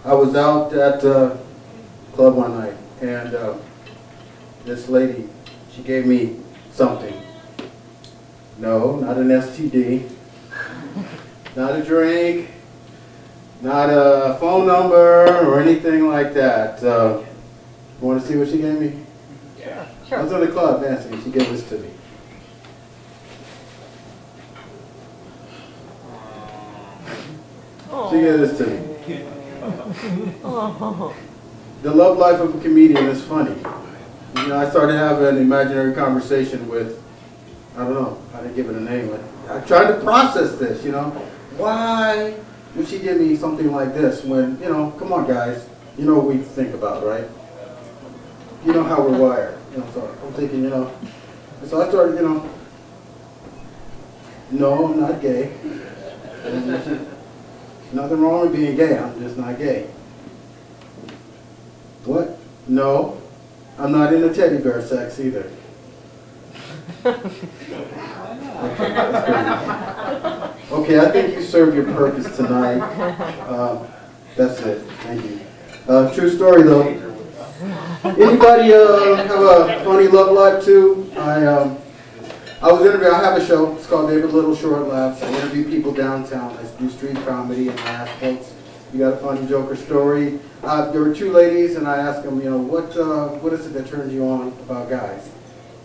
I was out at club one night, and this lady, she gave me something. No, not an STD, not a drink, not a phone number or anything like that. You want to see what she gave me? Yeah, sure. I was in the club dancing, she gave this to me. She gave this to me. The love life of a comedian is funny. You know, I started having an imaginary conversation with, I don't know, I didn't give it a name, but I tried to process this, you know. Why would she give me something like this when, you know, come on guys, you know what we think about, right? You know how we're wired. You know, so I'm thinking, you know, and so I started, you know, no, I'm not gay. Nothing wrong with being gay, I'm just not gay. What? No, I'm not into teddy bear sex either. Okay, I think you served your purpose tonight. That's it, thank you. True story though. Anybody have a funny love life too? I was interviewed, I have a show, it's called David Little Short Laughs. I interview people downtown. I do street comedy and I ask folks, you got a funny joke or story? There were two ladies and I asked them, you know, what is it that turns you on about guys?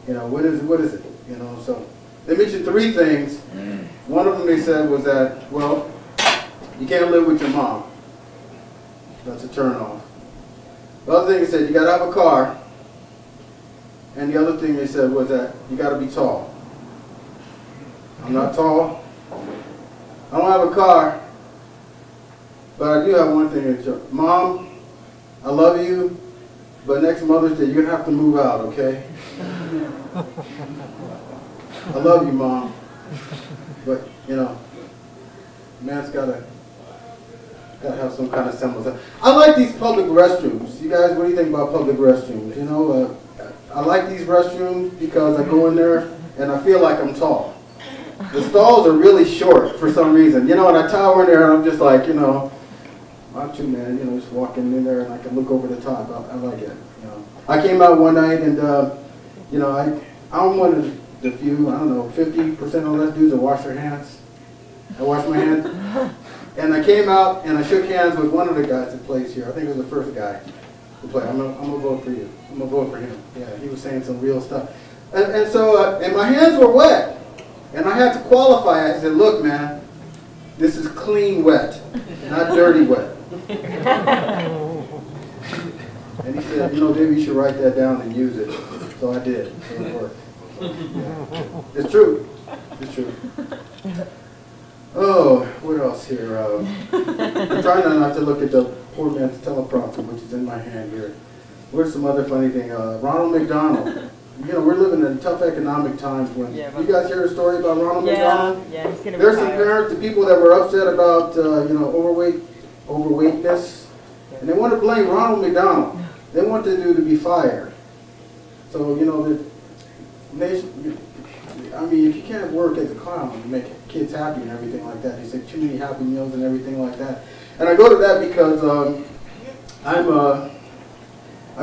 You know, what is it? You know, so they mentioned three things. One of them they said was that, well, you can't live with your mom. That's a turn off. The other thing they said, you got to have a car. And the other thing they said was that you got to be tall. I'm not tall. I don't have a car. But I do have one thing to joke. Mom, I love you, but next Mother's Day, you're going to have to move out, okay? I love you, Mom. But, you know, man's got to have some kind of semblance. I like these public restrooms. You guys, what do you think about public restrooms? You know, I like these restrooms because I go in there and I feel like I'm tall. The stalls are really short for some reason. You know, and I tower in there and I'm just like, you know, macho man, you know, just walking in there and I can look over the top. I like it. You know, I came out one night and, you know, I'm one of the few, I don't know, 50% or less dudes that wash their hands. I wash my hands. And I came out and I shook hands with one of the guys that plays here. I think it was the first guy to play. I'm gonna vote for you. I'm gonna vote for him. Yeah, he was saying some real stuff. And so, and my hands were wet. And I had to qualify it. I said, look, man, this is clean wet, not dirty wet. And he said, you know, David, you should write that down and use it. So I did. So it worked. Yeah. It's true. It's true. Oh, what else here? I'm trying not to look at the poor man's teleprompter, which is in my hand here. Where's some other funny thing? Ronald McDonald. You know, we're living in tough economic times. When you guys hear a story about Ronald McDonald? Yeah, he's gonna There's some parents, the people that were upset about you know, overweightness, and they want to blame Ronald McDonald. They want the dude to be fired. So you know, the nation. I mean, if you can't work as a clown and make kids happy and everything like that, they say too many Happy Meals and everything like that. And I go to that because I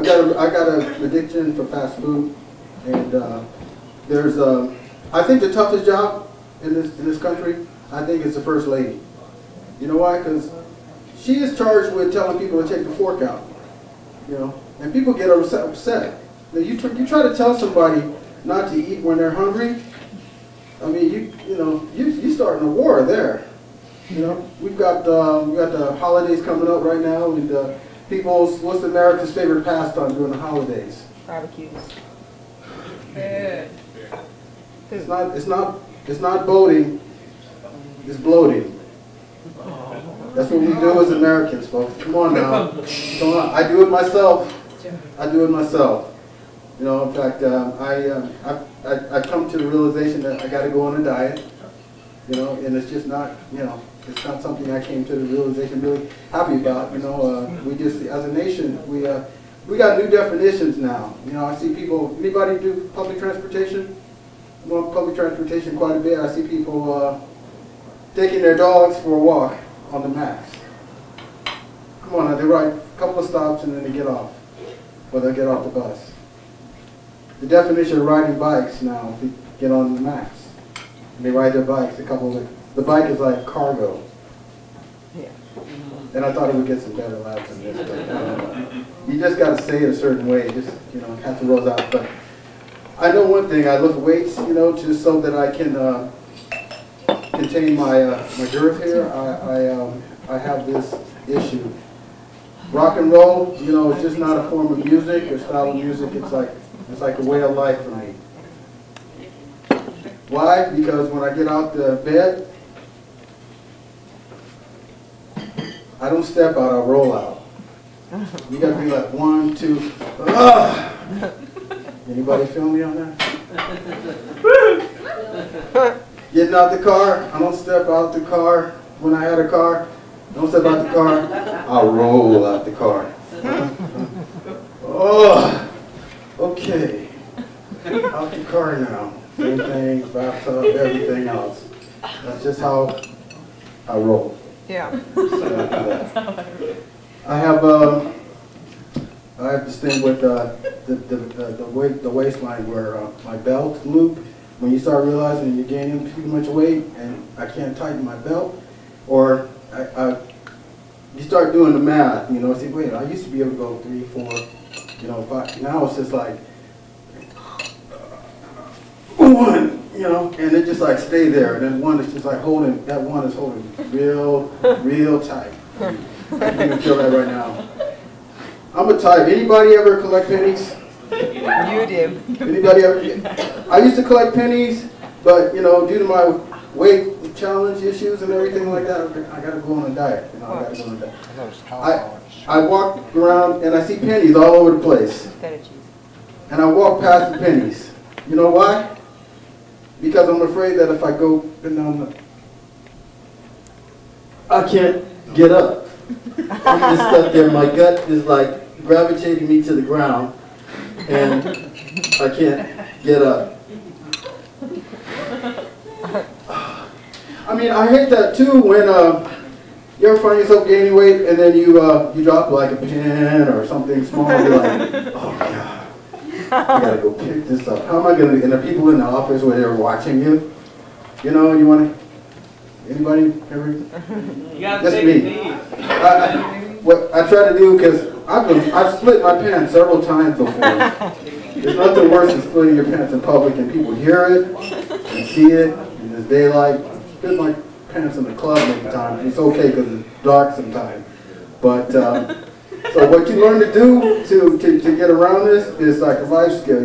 got an addiction for fast food, and there's I think the toughest job in this country, I think, is the first lady. You know why? Because she is charged with telling people to take the fork out. You know, and people get upset. Now, you try to tell somebody not to eat when they're hungry. I mean, you starting a war there. You know, we got the holidays coming up right now, and what's America's favorite pastime during the holidays? Barbecues. It's not boating. It's bloating. That's what we do as Americans, folks. Come on now. Come on. I do it myself. I do it myself. You know, in fact, I come to the realization that I got to go on a diet. You know, and it's just not, you know, it's not something I came to the realization really happy about. You know, we just, as a nation, we got new definitions now. You know, I see people. Anybody do public transportation? I'm on public transportation quite a bit. I see people taking their dogs for a walk on the max. Come on, now, they ride a couple of stops and then they get off. Or they'll get off the bus. The definition of riding bikes now, they get on the max. And they ride their bikes, the bike is like cargo. Yeah. And I thought it would get some better laughs than this, but you just got to say it a certain way, just, have to roll out. But I know one thing, I lift weights, just so that I can contain my girth here. I have this issue. Rock and roll, it's just not a form of music or style of music. It's like a way of life for me. Why? Because when I get out the bed, I don't step out, I roll out. You gotta be like 1, 2, Anybody feel me on that? Getting out the car, I don't step out the car. When I had a car, I don't step out the car, I roll out the car. Oh, okay. Out the car now. Same thing, bathtub, everything else. That's just how I roll. Yeah. I have this thing with the waistline where my belt loop, when you start realizing you're gaining too much weight and I can't tighten my belt, or you start doing the math, say, wait, I used to be able to go 3, 4, 5. Now it's just like 1, and it just like stay there. And then 1 is just like holding, that 1 is holding real tight. You can feel that right now. I'm a type. Anybody ever collect pennies? You do. Anybody ever? I used to collect pennies, but due to my weight challenge issues and everything like that, I got to go on a diet. I got to go on a diet. I walk around and I see pennies all over the place. And I walk past the pennies. You know why? Because I'm afraid that if I go down I can't get up. I'm just stuck there. My gut is like gravitating me to the ground, and I can't get up. I mean, I hate that too when you ever find yourself gaining weight and then you drop like a pen or something small. You're like, oh God. I gotta go pick this up. How am I gonna? And the people in the office where they're watching you, you want to. Anybody ever? You gotta That's take me. What I try to do, because I've split my pants several times before. There's nothing worse than splitting your pants in public and people hear it and see it in this daylight. I split my pants in the club many times. It's okay because it's dark sometimes, but. So what you learn to do to get around this is like a life skill.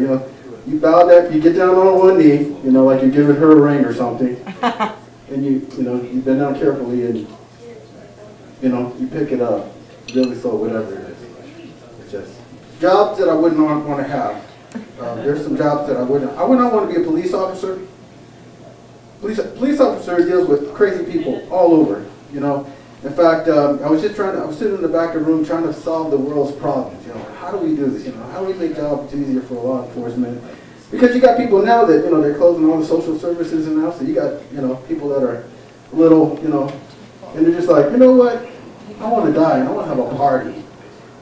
You bow down, you get down on one knee, like you're giving her a ring or something, and you bend down carefully and you pick it up, really slow, whatever it is. It's just jobs that I wouldn't want to have. There's some jobs that I would not want to be a police officer. Police officer deals with crazy people all over. In fact, I was sitting in the back of the room trying to solve the world's problems. How do we do this? How do we make jobs easier for law enforcement? Because you got people now that, they're closing all the social services and now, so you got, people that are little, and they're just like, you know what? I want to die and I want to have a party.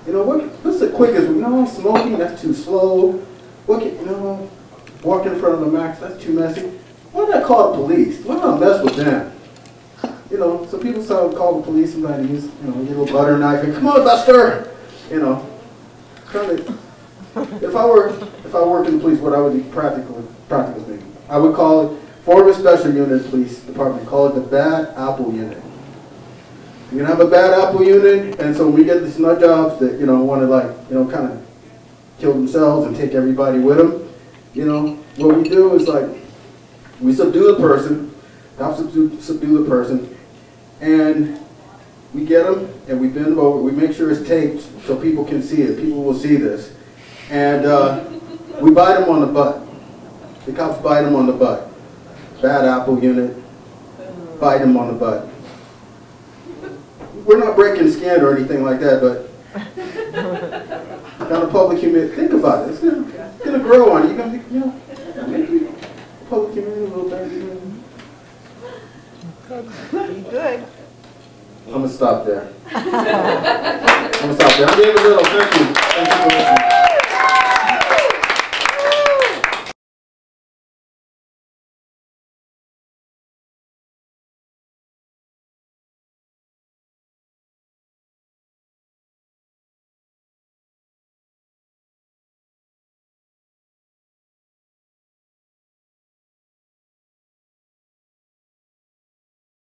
What's the quickest? Smoking, that's too slow. Walking in front of the max, that's too messy. Why not call the police? Why not mess with them? So people call the police sometimes and use, a little butter knife and come on, Buster! If I worked in the police, what I would do practical thing, I would call it, form a special unit police department, call it the bad apple unit. You're gonna have a bad apple unit, and so when we get these nut jobs that, want to kind of kill themselves and take everybody with them, what we do is we subdue the person, subdue the person, and we get them and we bend them over. We make sure it's taped so people can see it. People will see this. And we bite them on the butt. The cops bite them on the butt. Bad apple unit, bite them on the butt. We're not breaking skin or anything like that, but kind of public humility. Think about it. It's gonna grow on you. You're gonna be, maybe public humility a little better. Good. I'm gonna stop there. I'm gonna stop there. I'm David Little. Thank you. Thank you for listening.